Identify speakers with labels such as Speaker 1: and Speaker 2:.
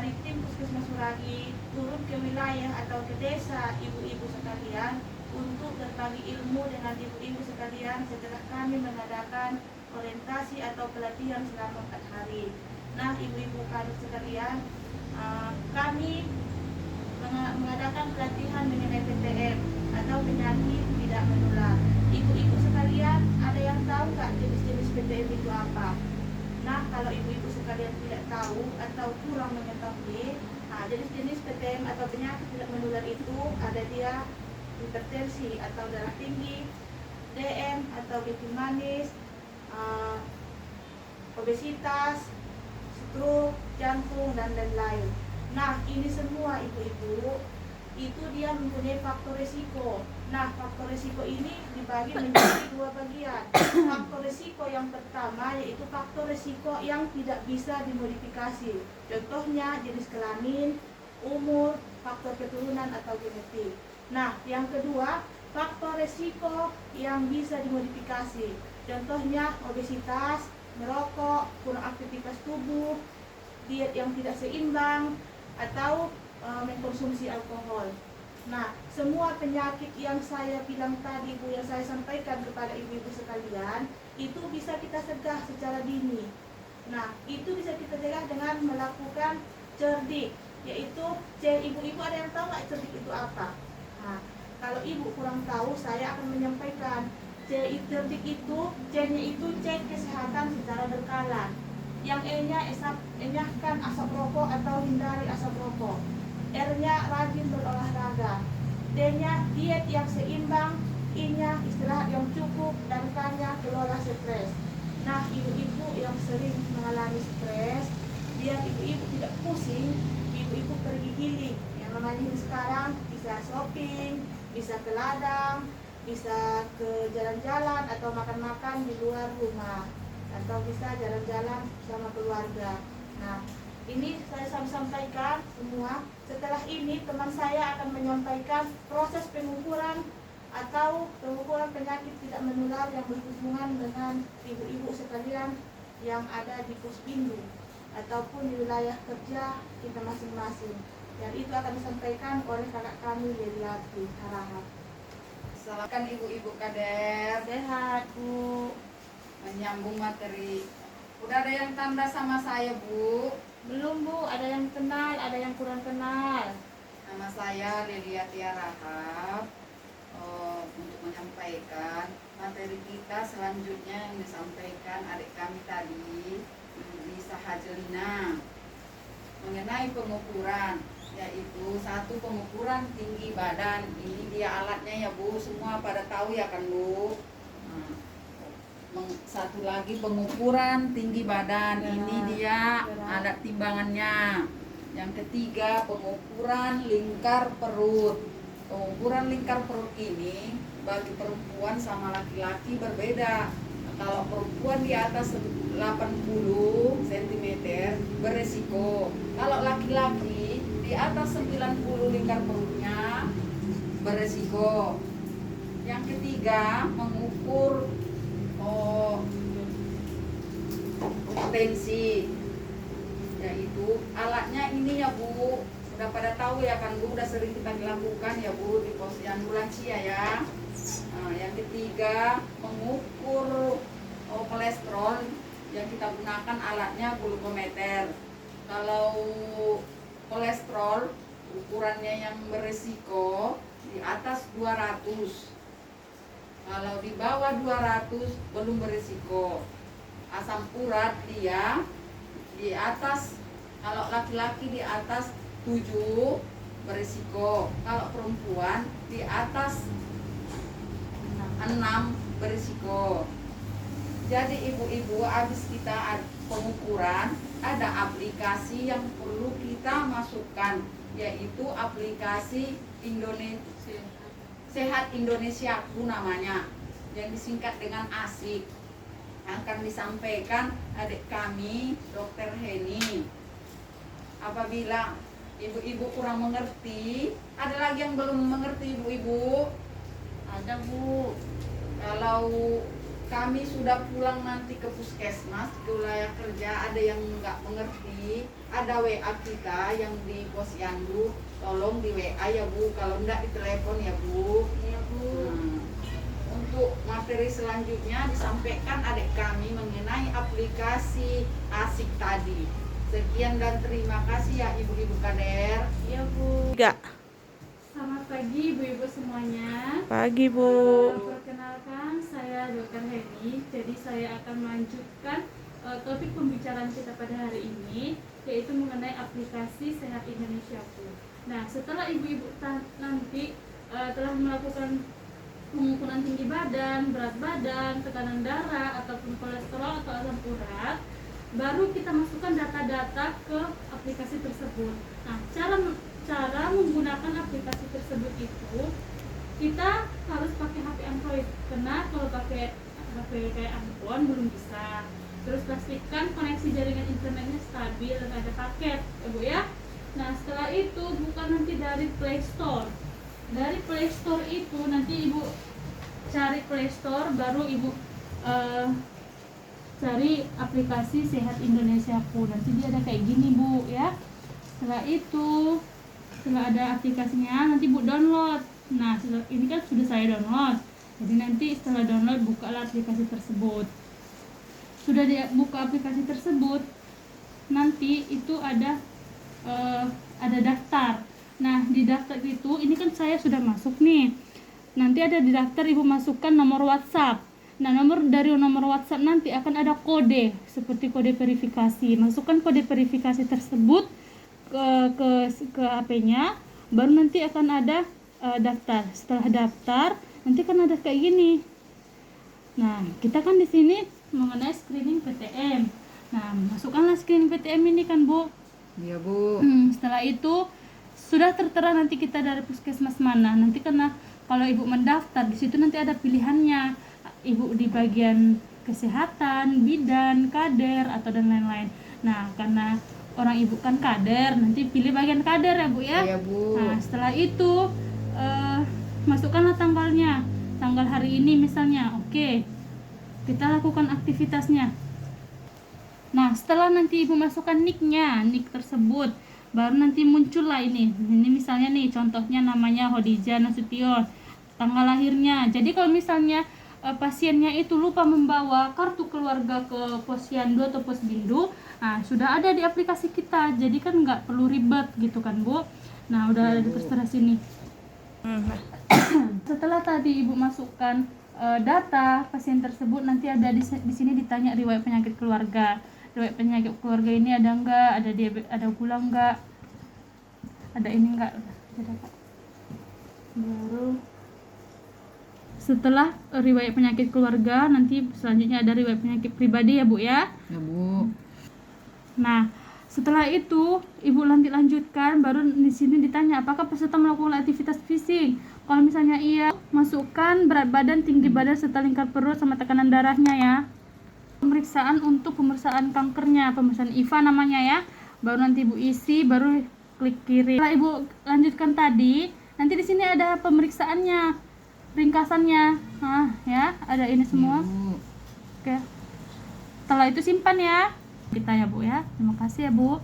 Speaker 1: dari tim Puskesmas Suragi turun ke wilayah atau ke desa ibu-ibu sekalian untuk berbagi ilmu dengan ibu-ibu sekalian setelah kami mengadakan orientasi atau pelatihan selama 4 hari. Nah, ibu-ibu kadus sekalian, kami mengadakan pelatihan mengenai PTM atau penyakit tidak menular. Ibu-ibu sekalian, ada yang tahu nggak jenis-jenis PTM itu apa? Nah, kalau ibu-ibu sekalian tidak tahu atau kurang mengetahui, jenis-jenis PTM atau penyakit tidak menular itu ada dia hipertensi atau darah tinggi, DM atau bikin manis, obesitas, stroke, jantung, dan lain-lain. Nah, ini semua ibu-ibu itu dia mempunyai faktor risiko. Nah, faktor risiko ini dibagi menjadi 2 bagian. Faktor risiko yang pertama yaitu faktor risiko yang tidak bisa dimodifikasi. Contohnya jenis kelamin, umur, faktor keturunan atau genetik. Nah, yang kedua, faktor risiko yang bisa dimodifikasi. Contohnya obesitas, merokok, kurang aktivitas tubuh, diet yang tidak seimbang, atau mengkonsumsi alkohol. Nah, semua penyakit yang saya bilang tadi, Bu, yang saya sampaikan kepada ibu-ibu sekalian, itu bisa kita cegah secara dini. Nah, itu bisa kita cegah dengan melakukan cerdik, yaitu ibu-ibu ada yang tahu nggak cerdik itu apa? Nah, kalau ibu kurang tahu, saya akan menyampaikan. Cerdik itu, C-nya itu cek kesehatan secara berkala. Yang E-nya enyahkan asap rokok atau hindari asap rokok. R-nya rajin berolahraga. D-nya diet yang seimbang. I-nya istirahat yang cukup. Dan K-nya kelola stres. Nah, ibu-ibu yang sering mengalami stres, biar ibu-ibu tidak pusing, ibu-ibu pergi healing. Yang namanya sekarang bisa shopping, bisa ke ladang, bisa ke jalan-jalan atau makan-makan di luar rumah, atau bisa jalan-jalan sama keluarga. Nah, ini saya sampaikan semua. Setelah ini teman saya akan menyampaikan proses pengukuran atau pengukuran penyakit tidak menular yang berhubungan dengan ibu-ibu sekalian yang ada di Puspindu ataupun di wilayah kerja kita masing-masing. Yang itu akan disampaikan oleh kakak kami Leliati Harahap.
Speaker 2: Silakan ibu-ibu kader.
Speaker 1: Sehat, Bu.
Speaker 2: Menyambung materi. Udah ada yang tanda sama saya, Bu?
Speaker 1: Belum, Bu, ada yang kenal, ada yang kurang kenal.
Speaker 2: Nama saya Leliati Harahap. Untuk menyampaikan materi kita selanjutnya yang disampaikan adik kami tadi, Lisa Hajelina, mengenai pengukuran, yaitu 1 pengukuran tinggi badan. Ini dia alatnya ya, Bu, semua pada tahu ya kan, Bu? Nah, 1 lagi pengukuran tinggi badan, ini dia alat timbangannya. Yang ketiga pengukuran lingkar perut. Pengukuran lingkar perut ini bagi perempuan sama laki-laki berbeda. Kalau perempuan di atas 80 cm beresiko. Kalau laki-laki di atas 90 lingkar perutnya beresiko. Yang ketiga mengukur tensi, yaitu alatnya ini ya, Bu, udah pada tahu ya kan, Bu, udah sering kita lakukan ya, Bu, di pos ambulansia ya. Nah, yang ketiga mengukur kolesterol, yang kita gunakan alatnya glukometer. Kalau kolesterol ukurannya yang beresiko di atas 200, kalau di bawah 200 belum berisiko. Asam urat dia di atas, kalau laki-laki di atas 7 berisiko. Kalau perempuan di atas 6 berisiko. Jadi ibu-ibu, habis kita pengukuran, ada aplikasi yang perlu kita masukkan, yaitu aplikasi Sehat Indonesia Bu namanya, yang disingkat dengan ASIK. Akan disampaikan adik kami Dr. Heni. Apabila ibu-ibu kurang mengerti, ada lagi yang belum mengerti ibu-ibu?
Speaker 1: Ada, Bu.
Speaker 2: Kalau kami sudah pulang nanti ke puskesmas, ke wilayah kerja, ada yang nggak mengerti, ada WA kita yang di Posyandu, tolong di WA ya Bu, kalau enggak di telepon ya Bu.
Speaker 1: Iya Bu.
Speaker 2: Untuk materi selanjutnya disampaikan adik kami mengenai aplikasi ASIK tadi. Sekian dan terima kasih ya Ibu-Ibu Kader.
Speaker 1: Iya Bu.
Speaker 3: Selamat pagi ibu-ibu semuanya.
Speaker 1: Pagi Bu.
Speaker 3: Perkenalkan saya Dr. Heni. Jadi saya akan melanjutkan topik pembicaraan kita pada hari ini, yaitu mengenai aplikasi Sehat Indonesia Bu. Nah, setelah ibu-ibu nanti telah melakukan pengukuran tinggi badan, berat badan, tekanan darah, ataupun kolesterol atau asam urat, baru kita masukkan data-data ke aplikasi tersebut. Nah, cara menggunakan aplikasi tersebut itu kita harus pakai HP Android, karena kalau pakai HP kayak iPhone belum bisa. Terus pastikan koneksi jaringan internetnya stabil dan ada paket, ya Bu ya. Nah, setelah itu buka nanti dari Play Store. Dari Play Store itu nanti Ibu cari Play Store, baru Ibu cari aplikasi Sehat Indonesia Bu. Nanti dia ada kayak gini Bu ya. Setelah ada aplikasinya, nanti Bu download. Nah, ini kan sudah saya download. Jadi nanti setelah download, bukalah aplikasi tersebut. Sudah buka aplikasi tersebut, nanti itu ada daftar. Nah, di daftar itu, ini kan saya sudah masuk nih. Nanti ada di daftar Ibu masukkan nomor WhatsApp. Nah, dari nomor WhatsApp nanti akan ada kode, seperti kode verifikasi. Masukkan kode verifikasi tersebut ke HP-nya, baru nanti akan ada daftar. Setelah daftar, nanti kan ada kayak gini. Nah, kita kan di sini mengenai screening PTM. Nah, masukkanlah screening PTM ini kan Bu.
Speaker 2: Iya Bu.
Speaker 3: Setelah itu sudah tertera nanti kita dari puskesmas mana. Nanti karena kalau Ibu mendaftar di situ nanti ada pilihannya. Ibu di bagian kesehatan, bidan, kader atau dan lain-lain. Nah, karena orang Ibu kan kader, nanti pilih bagian kader ya Bu ya.
Speaker 2: Iya Bu.
Speaker 3: Nah, setelah itu masukkanlah tanggalnya. Tanggal hari ini misalnya. Oke. Kita lakukan aktivitasnya. Nah, setelah nanti Ibu masukkan nicknya, nick tersebut, baru nanti muncullah ini. Ini misalnya nih, contohnya namanya Hodijah Nasution, tanggal lahirnya. Jadi kalau misalnya pasiennya itu lupa membawa kartu keluarga ke Posyandu atau Posbindu, nah sudah ada di aplikasi kita. Jadi kan nggak perlu ribet gitu kan Bu. Nah, udah ada tertera sini. Setelah tadi Ibu masukkan data pasien tersebut, nanti ada di sini ditanya riwayat penyakit keluarga. Riwayat penyakit keluarga ini ada enggak? Ada diabetes, ada gula enggak? Ada ini enggak? Baru setelah riwayat penyakit keluarga, nanti selanjutnya ada riwayat penyakit pribadi ya Bu ya.
Speaker 2: Ya Bu.
Speaker 3: Nah, setelah itu Ibu lanjutkan, baru di sini ditanya apakah peserta melakukan aktivitas fisik. Kalau misalnya iya, masukkan berat badan, tinggi badan serta lingkar perut sama tekanan darahnya ya. Pemeriksaan untuk pemeriksaan kankernya, pemeriksaan IVA namanya ya. Baru nanti Ibu isi, baru klik kiri. Setelah Ibu lanjutkan tadi, nanti di sini ada pemeriksaannya, ringkasannya. Nah, ya, ada ini semua. Oke. Setelah itu simpan ya. Kita ya Bu ya. Terima kasih ya Bu.